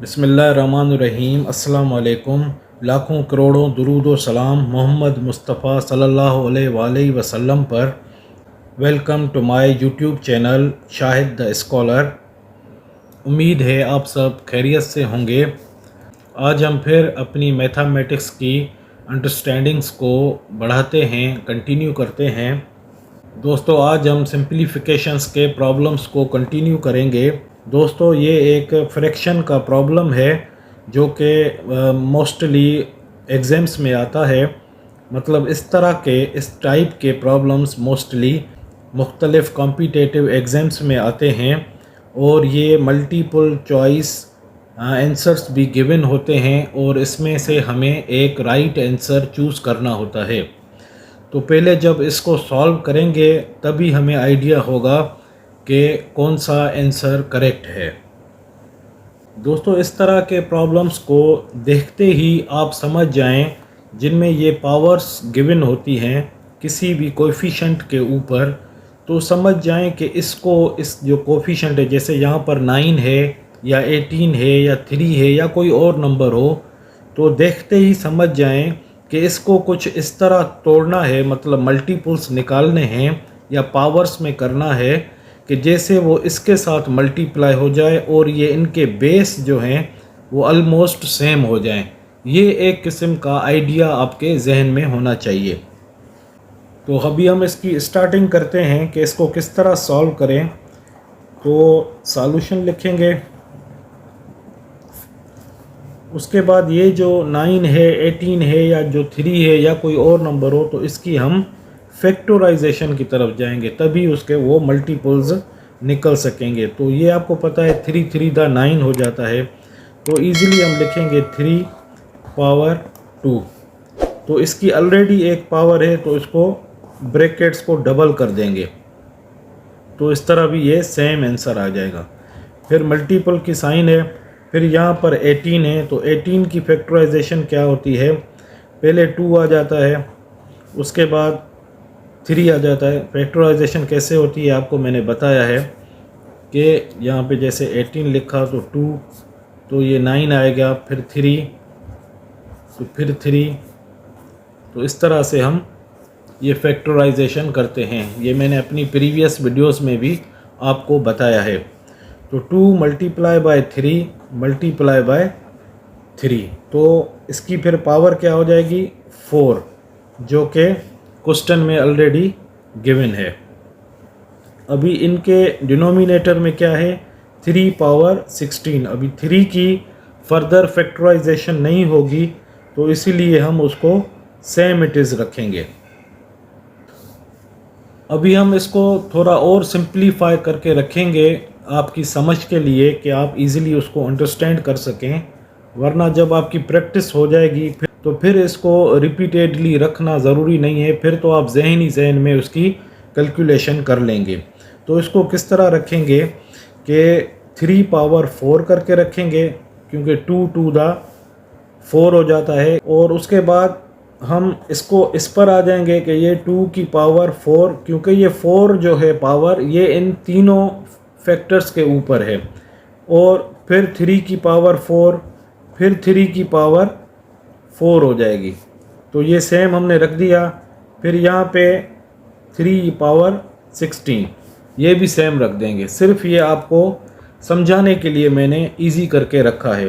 बिस्मिल्लाहिर्रहमानिर्रहीम। अस्सलाम वालेकुम। लाखों करोड़ों दुरूद व सलाम मोहम्मद मुस्तफ़ा सल्लल्लाहु अलैहि वसल्लम पर। Welcome to my YouTube channel Shahid the scholar. उम्मीद है आप सब खैरियत से होंगे। आज हम फिर अपनी मैथमेटिक्स की अंडरस्टैंडिंग्स को बढ़ाते हैं, कंटिन्यू करते हैं। दोस्तों, आज हम सिंप्लीफिकेशंस के प्रॉब्लम्स को कंटिन्यू करेंगे। दोस्तों, ये एक फ्रैक्शन का प्रॉब्लम है जो कि मोस्टली एग्ज़ाम्स में आता है। मतलब इस टाइप के प्रॉब्लम्स मोस्टली मुख्तलिफ़ कॉम्पिटिटिव एग्ज़ाम्स में आते हैं और ये मल्टीपल चॉइस आंसर्स भी गिवन होते हैं और इसमें से हमें एक राइट आंसर चूज़ करना होता है। तो पहले जब इसको सॉल्व करेंगे तभी हमें आइडिया होगा कि कौन सा आंसर करेक्ट है। दोस्तों, इस तरह के प्रॉब्लम्स को देखते ही आप समझ जाएं जिनमें ये पावर्स गिवन होती हैं किसी भी कोएफिशिएंट के ऊपर, तो समझ जाएं कि इस जो कोएफिशिएंट है, जैसे यहाँ पर 9 है या 18 है या 3 है या कोई और नंबर हो, तो देखते ही समझ जाएं कि इसको कुछ इस तरह तोड़ना है, मतलब मल्टीपल्स निकालने हैं या पावर्स में करना है कि जैसे वो इसके साथ मल्टीप्लाई हो जाए और ये इनके बेस जो हैं वो ऑलमोस्ट सेम हो जाएं। ये एक किस्म का आइडिया आपके जहन में होना चाहिए। तो अभी हम इसकी स्टार्टिंग करते हैं कि इसको किस तरह सॉल्व करें। तो सॉल्यूशन लिखेंगे, उसके बाद ये जो 9 है, 18 है या जो 3 है या कोई और नंबर हो, तो इसकी हम फैक्टराइजेशन की तरफ जाएंगे, तभी उसके वो मल्टीपल्स निकल सकेंगे। तो ये आपको पता है 3 3 दा 9 हो जाता है, तो इजीली हम लिखेंगे 3 पावर 2। तो इसकी ऑलरेडी एक पावर है तो इसको ब्रैकेट्स को डबल कर देंगे, तो इस तरह भी ये सेम आंसर आ जाएगा। फिर मल्टीपल की साइन है, फिर यहाँ पर 18 है, तो 18 की फैक्टराइजेशन क्या होती है, पहले 2 आ जाता है, उसके बाद 3 आ जाता है। फैक्टराइजेशन कैसे होती है आपको मैंने बताया है कि यहाँ पे जैसे 18 लिखा तो 2, तो ये 9 आएगा, फिर 3, तो फिर 3, तो इस तरह से हम ये फैक्टराइजेशन करते हैं। ये मैंने अपनी प्रीवियस वीडियोस में भी आपको बताया है। तो 2 मल्टीप्लाई बाय 3 मल्टीप्लाई बाय 3, तो इसकी फिर पावर क्या हो जाएगी 4, जो कि क्वेश्चन में ऑलरेडी गिवन है। अभी इनके डिनोमिनेटर में क्या है 3 पावर 16। अभी 3 की फर्दर फैक्टराइजेशन नहीं होगी, तो इसीलिए हम उसको सेम इट इज़ रखेंगे। अभी हम इसको थोड़ा और सिंप्लीफाई करके रखेंगे आपकी समझ के लिए कि आप इजीली उसको अंडरस्टैंड कर सकें, वरना जब आपकी प्रैक्टिस हो जाएगी तो फिर इसको रिपीटेडली रखना ज़रूरी नहीं है, फिर तो आप जहन में उसकी कैलकुलेशन कर लेंगे। तो इसको किस तरह रखेंगे कि 3 पावर 4 करके रखेंगे, क्योंकि 2 2 दा 4 हो जाता है, और उसके बाद हम इसको इस पर आ जाएंगे कि ये 2 की पावर 4, क्योंकि ये 4 जो है पावर ये इन तीनों फैक्टर्स के ऊपर है, और फिर 3 की पावर 4, फिर 3 की पावर 4 हो जाएगी। तो ये सेम हमने रख दिया। फिर यहाँ पे 3 पावर 16 ये भी सेम रख देंगे। सिर्फ ये आपको समझाने के लिए मैंने इजी करके रखा है।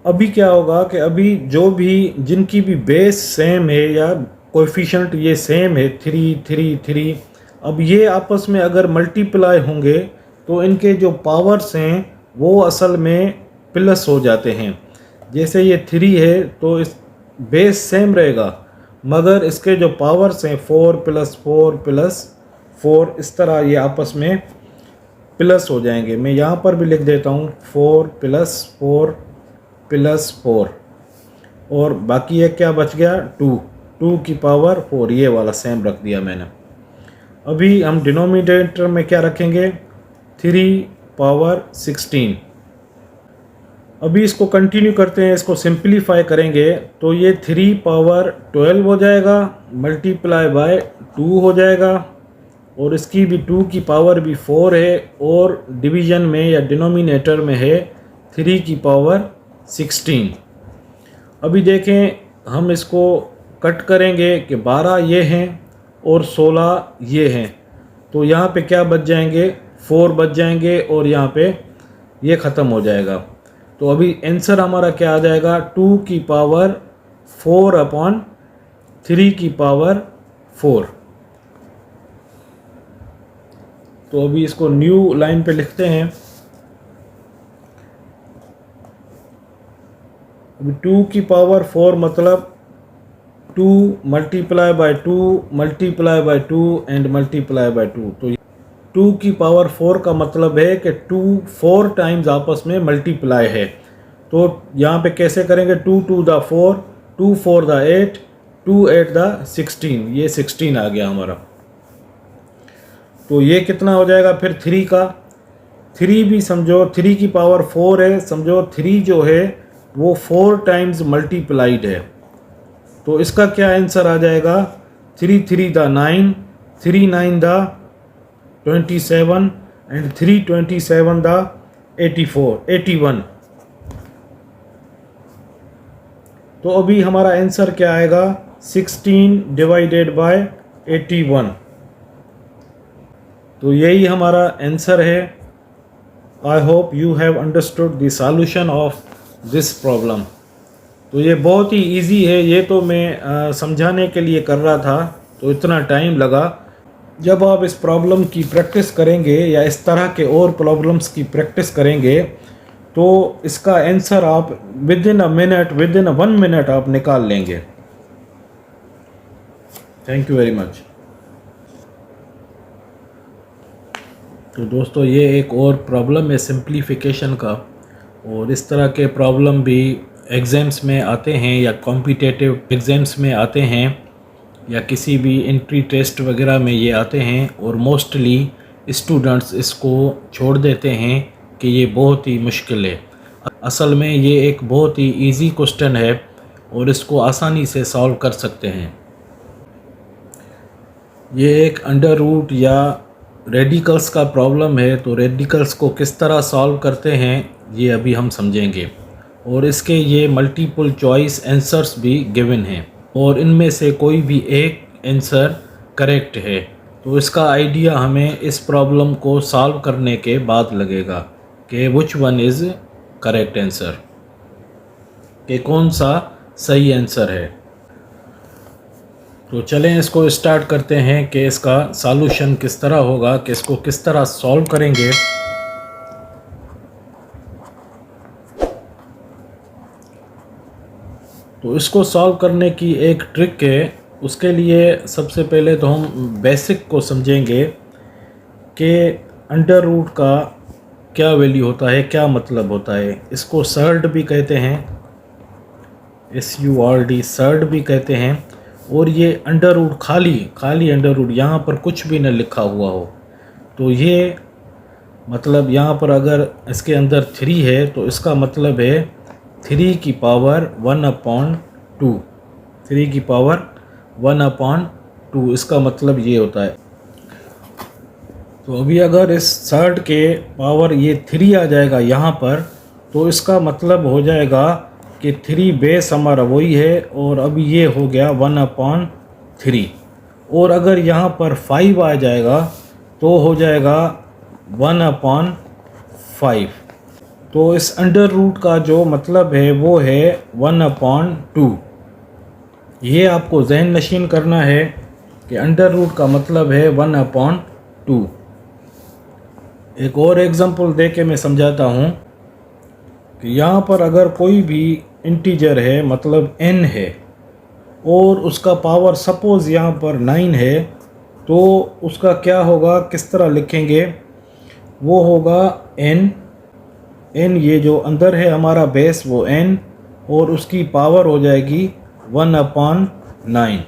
अभी क्या होगा कि अभी जो भी जिनकी भी बेस सेम है या कोएफिशिएंट ये सेम है 3 3 3, अब ये आपस में अगर मल्टीप्लाई होंगे तो इनके जो पावर्स हैं वो असल में प्लस हो जाते हैं। जैसे ये 3 है तो इस बेस सेम रहेगा, मगर इसके जो पावर्स हैं 4 + 4 + 4, इस तरह ये आपस में प्लस हो जाएंगे। मैं यहाँ पर भी लिख देता हूँ 4 + 4 + 4, और बाकी ये क्या बच गया 2 की पावर 4, ये वाला सेम रख दिया मैंने। अभी हम डिनोमिनेटर में क्या रखेंगे 3 पावर 16। अभी इसको कंटिन्यू करते हैं, इसको सिंप्लीफाई करेंगे तो ये 3 पावर 12 हो जाएगा, मल्टीप्लाई बाय 2 हो जाएगा, और इसकी भी 2 की पावर भी 4 है, और डिवीज़न में या डिनोमिनेटर में है 3 की पावर 16। अभी देखें हम इसको कट करेंगे कि 12 ये हैं और 16 ये हैं, तो यहाँ पे क्या बच जाएंगे, 4 बच जाएंगे और यहाँ पे ये ख़त्म हो जाएगा। तो अभी आंसर हमारा क्या आ जाएगा, 2 की पावर 4 अपॉन 3 की पावर 4। तो अभी इसको न्यू लाइन पे लिखते हैं। अभी 2 की पावर 4 मतलब 2 multiply by 2 multiply by 2 and multiply by 2। तो 2 की पावर 4 का मतलब है कि 2 4 टाइम्स आपस में मल्टीप्लाई है। तो यहाँ पे कैसे करेंगे, 2 2 द 4, 2 4 द 8, 2 8 द 16, ये 16 आ गया हमारा। तो ये कितना हो जाएगा फिर 3 का, 3 भी समझो 3 की पावर 4 है, समझो 3 जो है वो 4 टाइम्स मल्टीप्लाइड है। तो इसका क्या आंसर आ जाएगा, 3 3 द 9, 3 9 द 27 एंड 3 27 द 81। तो अभी हमारा आंसर क्या आएगा, 16 डिवाइडेड बाय 81। तो यही हमारा आंसर है। I hope you have understood the solution of this problem. तो ये बहुत ही इजी है, ये तो मैं समझाने के लिए कर रहा था तो इतना टाइम लगा। जब आप इस प्रॉब्लम की प्रैक्टिस करेंगे या इस तरह के और प्रॉब्लम्स की प्रैक्टिस करेंगे तो इसका आंसर आप with in a minute, with in 1 minute आप निकाल लेंगे। Thank you very much. तो दोस्तों ये एक और प्रॉब्लम है सिंप्लीफिकेशन का, और इस तरह के प्रॉब्लम भी एग्ज़ाम्स में आते हैं या कॉम्पिटिटिव एग्ज़ाम्स में आते हैं या किसी भी एंट्री टेस्ट वगैरह में ये आते हैं, और मोस्टली स्टूडेंट्स इसको छोड़ देते हैं कि ये बहुत ही मुश्किल है। असल में ये एक बहुत ही इजी क्वेश्चन है और इसको आसानी से सॉल्व कर सकते हैं। ये एक अंडर रूट या रेडिकल्स का प्रॉब्लम है, तो रेडिकल्स को किस तरह सॉल्व करते हैं ये अभी हम समझेंगे। और इसके ये मल्टीपल चॉइस आंसर्स भी गिवन हैं और इनमें से कोई भी एक आंसर करेक्ट है। तो इसका आइडिया हमें इस प्रॉब्लम को सॉल्व करने के बाद लगेगा कि which one is correct answer, कि कौन सा सही आंसर है। तो चलें इसको स्टार्ट करते हैं कि इसका सॉल्यूशन किस तरह होगा, कि इसको किस तरह सॉल्व करेंगे। तो इसको सॉल्व करने की एक ट्रिक है। उसके लिए सबसे पहले तो हम बेसिक को समझेंगे कि अंडर रूट का क्या वैल्यू होता है, क्या मतलब होता है। इसको सर्ड भी कहते हैं, SURD सर्ड भी कहते हैं। और ये अंडर रूट खाली अंडर रूट, यहाँ पर कुछ भी न लिखा हुआ हो, तो ये मतलब यहाँ पर अगर इसके अंदर 3 है तो इसका मतलब है 3 की पावर 1/2, 3 की पावर 1/2, इसका मतलब ये होता है। तो अभी अगर इस सर्ड के पावर ये 3 आ जाएगा यहाँ पर, तो इसका मतलब हो जाएगा कि 3 बेस हमारा वही है, और अभी ये हो गया 1/3। और अगर यहाँ पर 5 आ जाएगा तो हो जाएगा 1/5। तो इस अंडर रूट का जो मतलब है वो है 1/2। ये आपको ज़हन नशीन करना है कि अंडर रूट का मतलब है 1/2। एक और एग्जांपल दे के मैं समझाता हूँ कि यहाँ पर अगर कोई भी इंटीजर है, मतलब n है, और उसका पावर सपोज़ यहाँ पर 9 है, तो उसका क्या होगा, किस तरह लिखेंगे, वो होगा n ये जो अंदर है हमारा बेस वो n, और उसकी पावर हो जाएगी 1/9।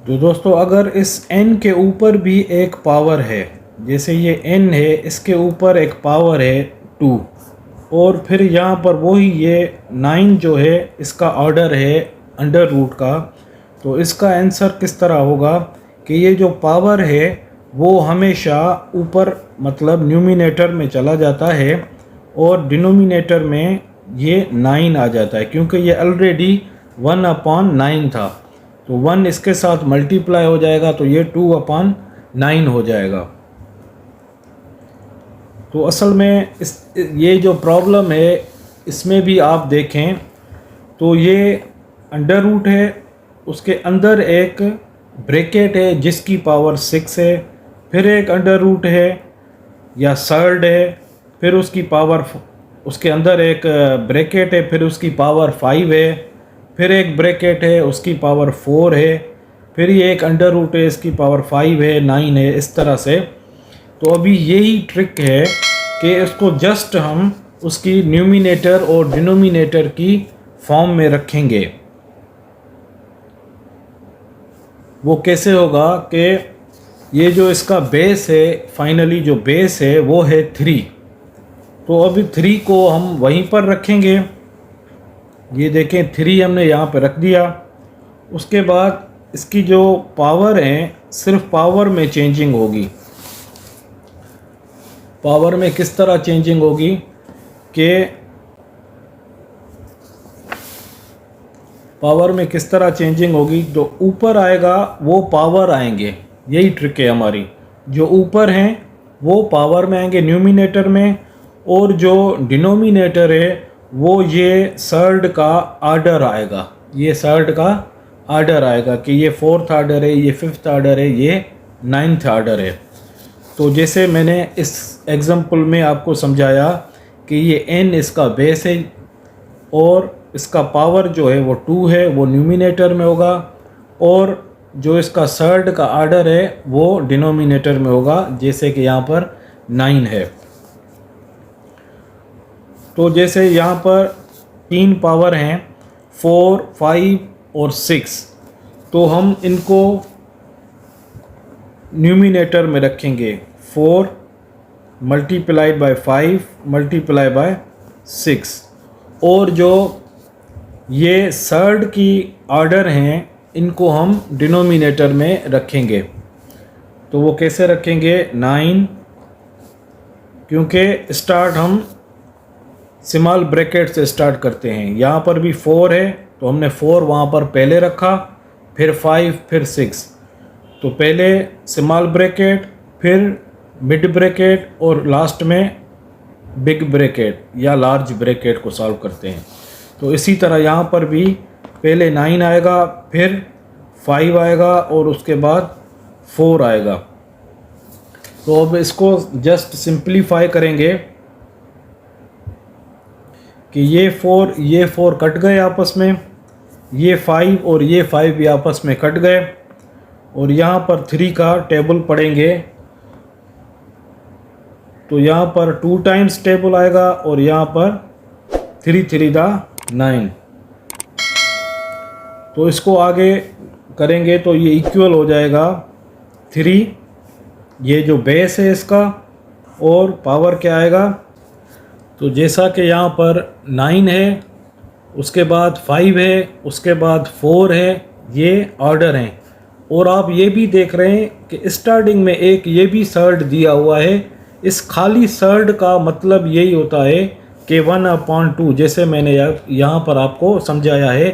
तो दोस्तों अगर इस n के ऊपर भी एक पावर है, जैसे ये n है, इसके ऊपर एक पावर है 2, और फिर यहाँ पर वही ये 9 जो है इसका ऑर्डर है अंडर रूट का, तो इसका आंसर किस तरह होगा कि ये जो पावर है वो हमेशा ऊपर मतलब न्यूमिनेटर में चला जाता है, और डिनोमिनेटर में ये 9 आ जाता है, क्योंकि ये ऑलरेडी 1/9 था। तो 1 इसके साथ मल्टीप्लाई हो जाएगा तो ये 2/9 हो जाएगा। तो असल में ये जो प्रॉब्लम है इसमें भी आप देखें तो ये अंडर रूट है, उसके अंदर एक ब्रैकेट है जिसकी पावर 6 है, फिर एक अंडर रूट है या सर्ड है, फिर उसकी पावर, उसके अंदर एक ब्रैकेट है, फिर उसकी पावर 5 है, फिर एक ब्रैकेट है उसकी पावर 4 है, फिर ये एक अंडर रूट है इसकी पावर 5 है, 9 है, इस तरह से। तो अभी यही ट्रिक है कि इसको जस्ट हम उसकी न्यूमिनेटर और डिनोमिनेटर की फॉर्म में रखेंगे। वो कैसे होगा कि ये जो इसका बेस है, फाइनली जो बेस है वो है 3। तो अभी 3 को हम वहीं पर रखेंगे। ये देखें 3 हमने यहाँ पे रख दिया। उसके बाद इसकी जो पावर है सिर्फ पावर में चेंजिंग होगी। पावर में किस तरह चेंजिंग होगी कि पावर में किस तरह चेंजिंग होगी, जो ऊपर आएगा वो पावर आएंगे। यही ट्रिक है हमारी, जो ऊपर हैं वो पावर में आएंगे न्यूमिनेटर में, और जो डिनोमिनेटर है वो ये सर्ड का आर्डर आएगा। ये सर्ड का आर्डर आएगा कि ये 4th आर्डर है, ये 5th आर्डर है, ये 9th आर्डर है। तो जैसे मैंने इस एग्जांपल में आपको समझाया कि ये n इसका बेस है और इसका पावर जो है वो 2 है, वो न्यूमिनेटर में होगा, और जो इसका सर्ड का आर्डर है वो डिनोमिनेटर में होगा, जैसे कि यहाँ पर 9 है। तो जैसे यहाँ पर 3 पावर हैं 4, 5 और 6, तो हम इनको न्यूमिनेटर में रखेंगे। 4 मल्टीप्लाइड बाय 5 मल्टीप्लाई बाय 6, और जो ये सर्ड की आर्डर हैं इनको हम डिनोमिनेटर में रखेंगे। तो वो कैसे रखेंगे, 9, क्योंकि स्टार्ट हम स्मॉल ब्रैकेट से स्टार्ट करते हैं। यहाँ पर भी 4 है तो हमने 4 वहाँ पर पहले रखा, फिर 5, फिर 6। तो पहले स्मॉल ब्रैकेट, फिर मिड ब्रैकेट, और लास्ट में बिग ब्रैकेट या लार्ज ब्रैकेट को सॉल्व करते हैं। तो इसी तरह यहाँ पर भी पहले 9 आएगा, फिर 5 आएगा, और उसके बाद 4 आएगा। तो अब इसको जस्ट सिंप्लीफाई करेंगे कि ये 4 कट गए आपस में, ये 5 और ये 5 भी आपस में कट गए, और यहाँ पर 3 का टेबल पढ़ेंगे तो यहाँ पर 2 टाइम्स टेबल आएगा, और यहाँ पर 3 3 9। तो इसको आगे करेंगे तो ये इक्वल हो जाएगा 3, ये जो बेस है इसका, और पावर क्या आएगा। तो जैसा कि यहाँ पर 9 है, उसके बाद 5 है, उसके बाद 4 है, ये ऑर्डर हैं। और आप ये भी देख रहे हैं कि स्टार्टिंग में एक ये भी सर्ड दिया हुआ है। इस खाली सर्ड का मतलब यही होता है कि 1/2, जैसे मैंने यहाँ पर आपको समझाया है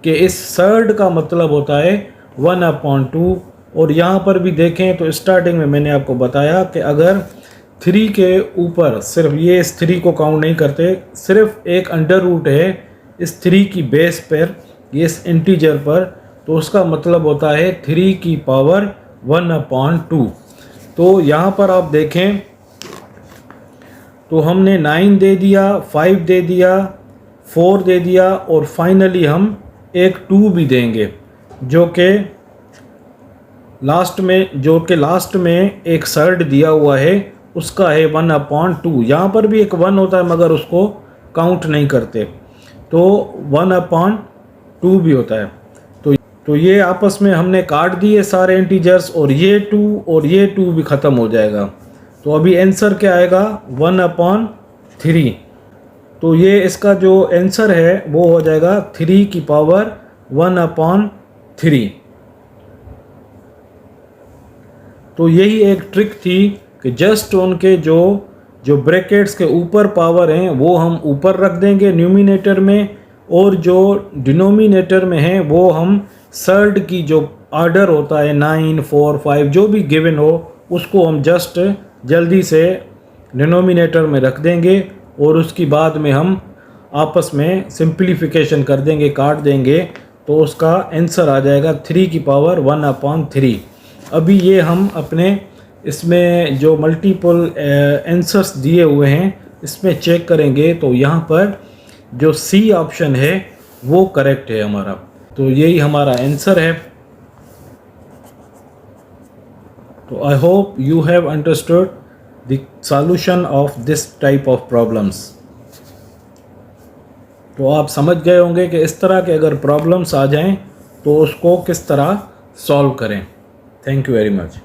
कि इस सर्ड का मतलब होता है 1/2। और यहाँ पर भी देखें तो स्टार्टिंग में मैंने आपको बताया कि अगर 3 के ऊपर, सिर्फ ये इस 3 को काउंट नहीं करते, सिर्फ एक अंडर रूट है इस 3 की बेस पर, ये इस इंटीजर पर, तो उसका मतलब होता है 3 की पावर 1/2। तो यहाँ पर आप देखें तो हमने 9 दे दिया, 5 दे दिया, 4 दे दिया, और फाइनली हम एक 2 भी देंगे, जो कि लास्ट में एक सर्ड दिया हुआ है, उसका है 1/2। यहाँ पर भी एक 1 होता है मगर उसको काउंट नहीं करते, तो 1/2 भी होता है। तो ये आपस में हमने काट दिए सारे इंटीजर्स, और ये 2 और ये 2 भी ख़त्म हो जाएगा। तो अभी आंसर क्या आएगा, 1/3। तो ये इसका जो आंसर है वो हो जाएगा 3 की पावर 1/3। तो यही एक ट्रिक थी कि जस्ट उनके जो जो ब्रैकेट्स के ऊपर पावर हैं वो हम ऊपर रख देंगे न्यूमिनेटर में, और जो डिनोमिनेटर में है वो हम सर्ड की जो ऑर्डर होता है 9, 4, 5 जो भी गिवन हो उसको हम जस्ट जल्दी से डिनोमिनेटर में रख देंगे, और उसकी बाद में हम आपस में सिंप्लीफिकेशन कर देंगे, काट देंगे, तो उसका आंसर आ जाएगा 3 की पावर 1/3। अभी ये हम अपने इसमें जो मल्टीपल आंसर्स दिए हुए हैं इसमें चेक करेंगे, तो यहाँ पर जो सी ऑप्शन है वो करेक्ट है हमारा, तो यही हमारा आंसर है। तो I hope you have understood the solution of this type of problems. तो आप समझ गए होंगे कि इस तरह के अगर प्रॉब्लम्स आ जाएं तो उसको किस तरह सॉल्व करें। Thank you very much.